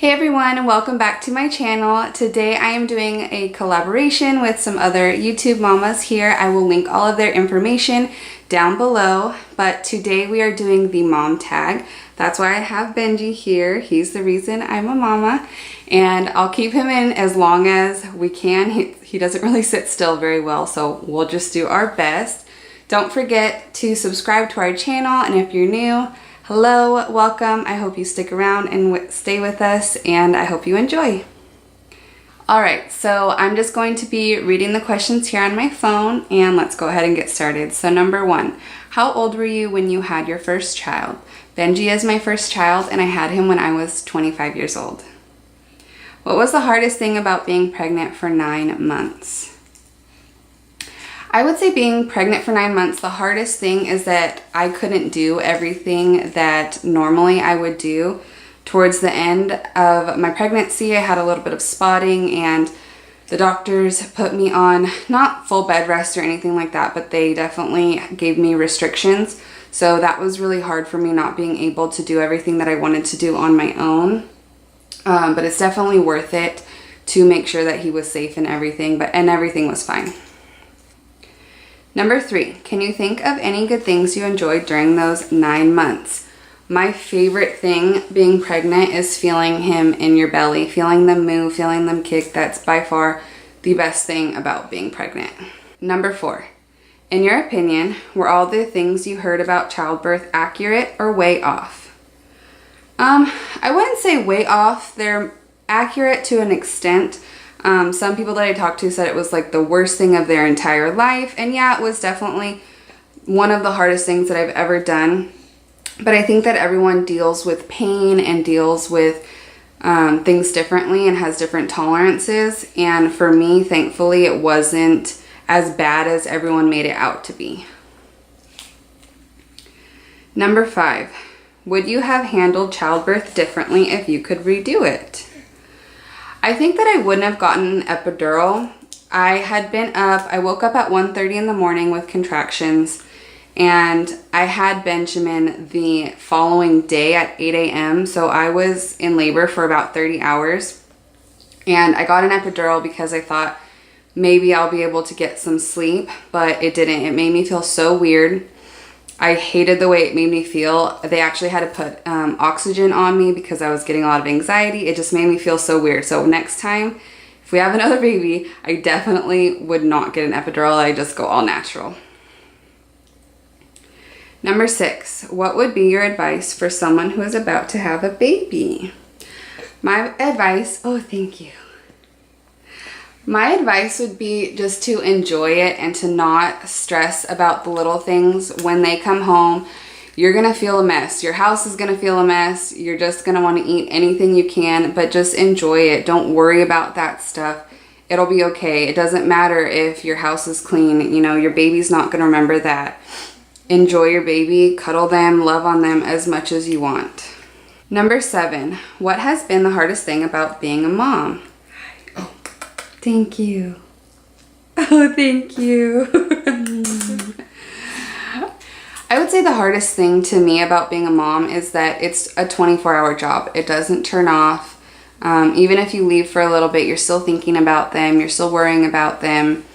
Hey everyone, and welcome back to my channel. Today I am doing a collaboration with some other YouTube mamas here. I will link all of their information down below, but today we are doing the mom tag. That's why I have Benji here. He's the reason I'm a mama, and I'll keep him in as long as we can. He doesn't really sit still very well, so we'll just do our best. Don't forget to subscribe to our channel, and if you're new, hello, welcome. I hope you stick around and stay with us, and I hope you enjoy. Alright, so I'm just going to be reading the questions here on my phone, and let's go ahead and get started. So number 1, how old were you when you had your first child? Benji is my first child, and I had him when I was 25 years old. What was the hardest thing about being pregnant for 9 months? I would say being pregnant for 9 months, the hardest thing is that I couldn't do everything that normally I would do. Towards the end of my pregnancy, I had a little bit of spotting, and the doctors put me on not full bed rest or anything like that, but they definitely gave me restrictions. So that was really hard for me, not being able to do everything that I wanted to do on my own. But it's definitely worth it to make sure that he was safe and everything, and everything was fine. Number 3, can you think of any good things you enjoyed during those 9 months? My favorite thing being pregnant is feeling him in your belly, feeling them move, feeling them kick. That's by far the best thing about being pregnant. Number 4, in your opinion, were all the things you heard about childbirth accurate or way off? I wouldn't say way off. They're accurate to an extent. Some people that I talked to said it was like the worst thing of their entire life. And yeah, it was definitely one of the hardest things that I've ever done. But I think that everyone deals with pain and deals with things differently and has different tolerances. And for me, thankfully, it wasn't as bad as everyone made it out to be. Number 5, would you have handled childbirth differently if you could redo it? I think that I wouldn't have gotten an epidural. I woke up at 1:30 in the morning with contractions, and I had Benjamin the following day at 8 a.m. So I was in labor for about 30 hours, and I got an epidural because I thought maybe I'll be able to get some sleep, but it didn't. It made me feel so weird. I hated the way it made me feel. They actually had to put oxygen on me because I was getting a lot of anxiety. It just made me feel so weird. So next time, if we have another baby, I definitely would not get an epidural. I just go all natural. Number 6, what would be your advice for someone who is about to have a baby? My advice, oh, thank you. My advice would be just to enjoy it and to not stress about the little things. When they come home, you're going to feel a mess. Your house is going to feel a mess. You're just going to want to eat anything you can, but just enjoy it. Don't worry about that stuff. It'll be okay. It doesn't matter if your house is clean. You know, your baby's not going to remember that. Enjoy your baby, cuddle them, love on them as much as you want. Number 7, what has been the hardest thing about being a mom? Thank you. Oh, thank you. I would say the hardest thing to me about being a mom is that it's a 24-hour job. It doesn't turn off. Even if you leave for a little bit, you're still thinking about them. You're still worrying about them.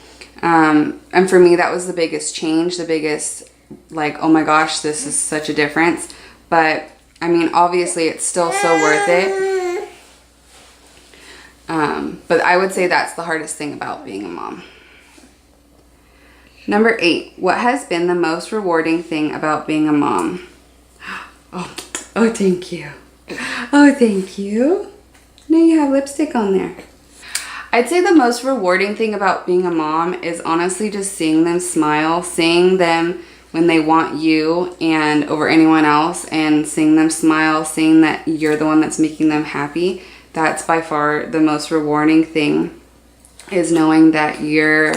And for me, that was the biggest change, the biggest, like, oh my gosh, this is such a difference. But, I mean, obviously, it's still so worth it. But I would say that's the hardest thing about being a mom. Number 8, what has been the most rewarding thing about being a mom? Oh, thank you. Oh, thank you. Now you have lipstick on there. I'd say the most rewarding thing about being a mom is honestly just seeing them smile, seeing them when they want you and over anyone else, and seeing them smile, seeing that you're the one that's making them happy. That's by far the most rewarding thing, is knowing that you're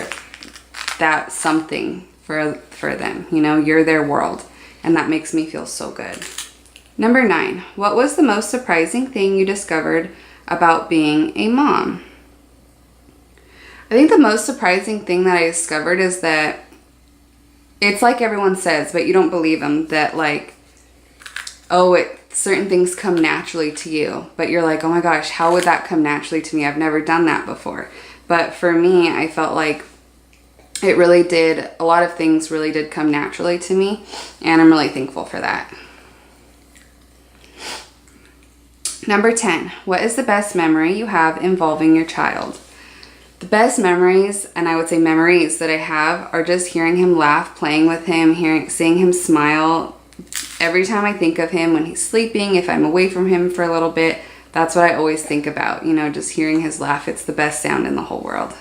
that something for them. You know, you're their world, and that makes me feel so good. Number 9, what was the most surprising thing you discovered about being a mom? I think the most surprising thing that I discovered is that it's like everyone says, but you don't believe them, that like, oh, certain things come naturally to you, but you're like, oh my gosh, how would that come naturally to me? I've never done that before. But for me, I felt like it really did, a lot of things really did come naturally to me, and I'm really thankful for that. Number 10, what is the best memory you have involving your child? The best memories, and I would say memories that I have, are just hearing him laugh, playing with him, seeing him smile. Every time I think of him when he's sleeping, if I'm away from him for a little bit, that's what I always think about, just hearing his laugh. It's the best sound in the whole world.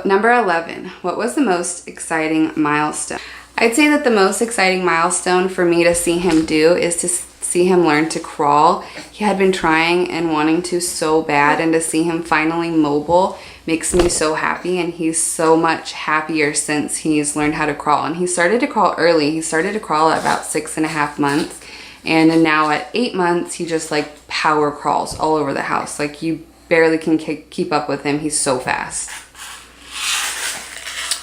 Number 11, what was the most exciting milestone? I'd say that the most exciting milestone for me to see him do is to see him learn to crawl. He had been trying and wanting to so bad, and to see him finally mobile makes me so happy, and he's so much happier since he's learned how to crawl. And he started to crawl early. He started to crawl at about 6.5 months, and now at 8 months he just like power crawls all over the house. Like you barely can keep up with him. He's so fast.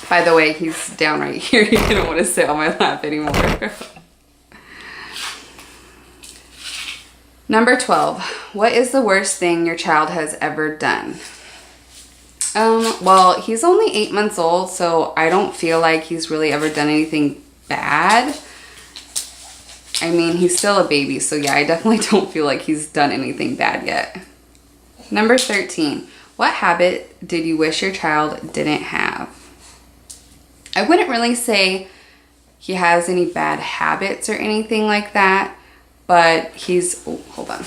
By the way, he's down right here. He didn't want to sit on my lap anymore. Number 12, what is the worst thing your child has ever done? Well, he's only 8 months old, so I don't feel like he's really ever done anything bad. I mean, he's still a baby, so yeah, I definitely don't feel like he's done anything bad yet. Number 13, what habit did you wish your child didn't have? I wouldn't really say he has any bad habits or anything like that, but hold on.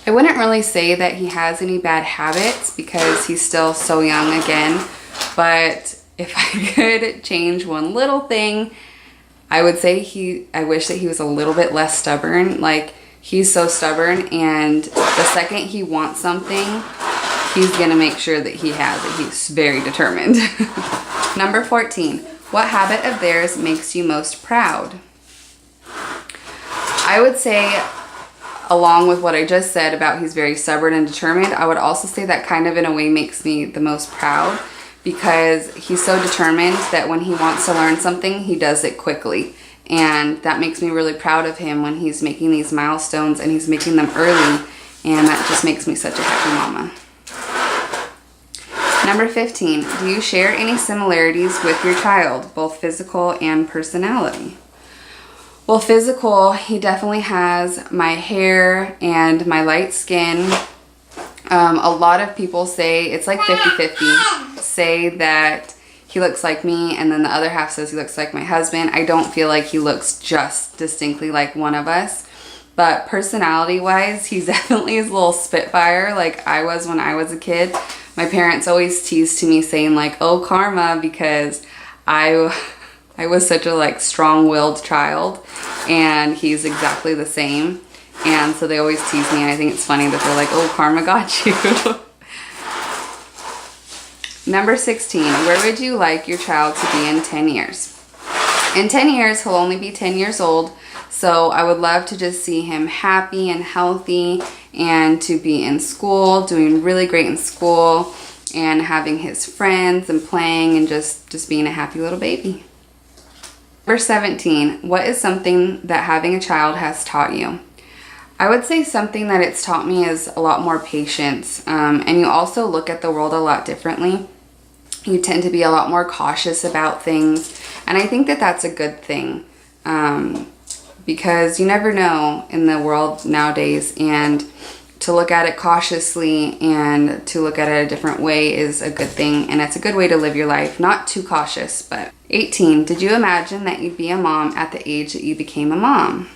I wouldn't really say that he has any bad habits because he's still so young again, but if I could change one little thing, I would say I wish that he was a little bit less stubborn. Like, he's so stubborn, and the second he wants something, he's gonna make sure that he has it. He's very determined. Number 14, what habit of theirs makes you most proud? I would say, along with what I just said about he's very stubborn and determined, I would also say that kind of in a way makes me the most proud, because he's so determined that when he wants to learn something, he does it quickly. And that makes me really proud of him when he's making these milestones, and he's making them early, and that just makes me such a happy mama. Number 15, do you share any similarities with your child, both physical and personality? Well, physical, he definitely has my hair and my light skin. A lot of people say, it's like 50-50, say that he looks like me, and then the other half says he looks like my husband. I don't feel like he looks just distinctly like one of us. But personality-wise, he definitely is a little spitfire like I was when I was a kid. My parents always teased to me saying like, oh, karma, because I was such a strong-willed child, and he's exactly the same. And so they always tease me, and I think it's funny that they're like, oh, karma got you. Number 16, where would you like your child to be in 10 years? In 10 years, he'll only be 10 years old, so I would love to just see him happy and healthy, and to be in school, doing really great in school, and having his friends and playing, and just being a happy little baby. Number 17, what is something that having a child has taught you? I would say something that it's taught me is a lot more patience, and you also look at the world a lot differently. You tend to be a lot more cautious about things, and I think that that's a good thing, because you never know in the world nowadays, and to look at it cautiously and to look at it a different way is a good thing, and it's a good way to live your life. Not too cautious, but 18, did you imagine that you'd be a mom at the age that you became a mom?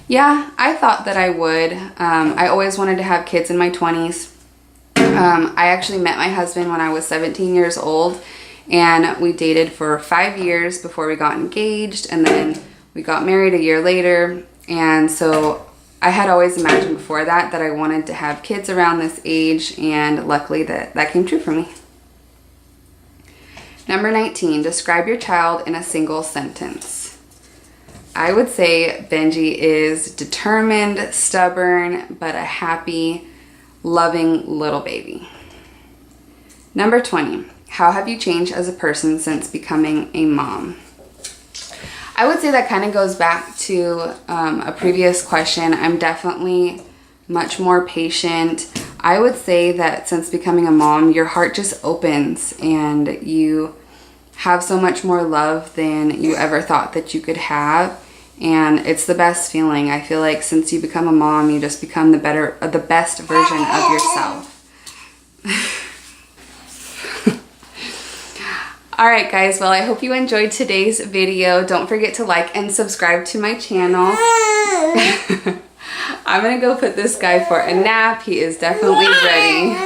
Yeah, I thought that I would. I always wanted to have kids in my 20s. I actually met my husband when I was 17 years old, and we dated for 5 years before we got engaged, and then we got married a year later. And so I had always imagined before that I wanted to have kids around this age, and luckily that came true for me. Number 19, describe your child in a single sentence. I would say Benji is determined, stubborn, but a happy, loving little baby. Number 20, how have you changed as a person since becoming a mom? I would say that kind of goes back to a previous question. I'm definitely much more patient. I would say that since becoming a mom, your heart just opens and you have so much more love than you ever thought that you could have. And it's the best feeling. I feel like since you become a mom, you just become the best version of yourself. Alright guys, well I hope you enjoyed today's video. Don't forget to like and subscribe to my channel. I'm gonna go put this guy for a nap. He is definitely ready.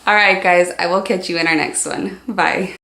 Alright guys, I will catch you in our next one. Bye.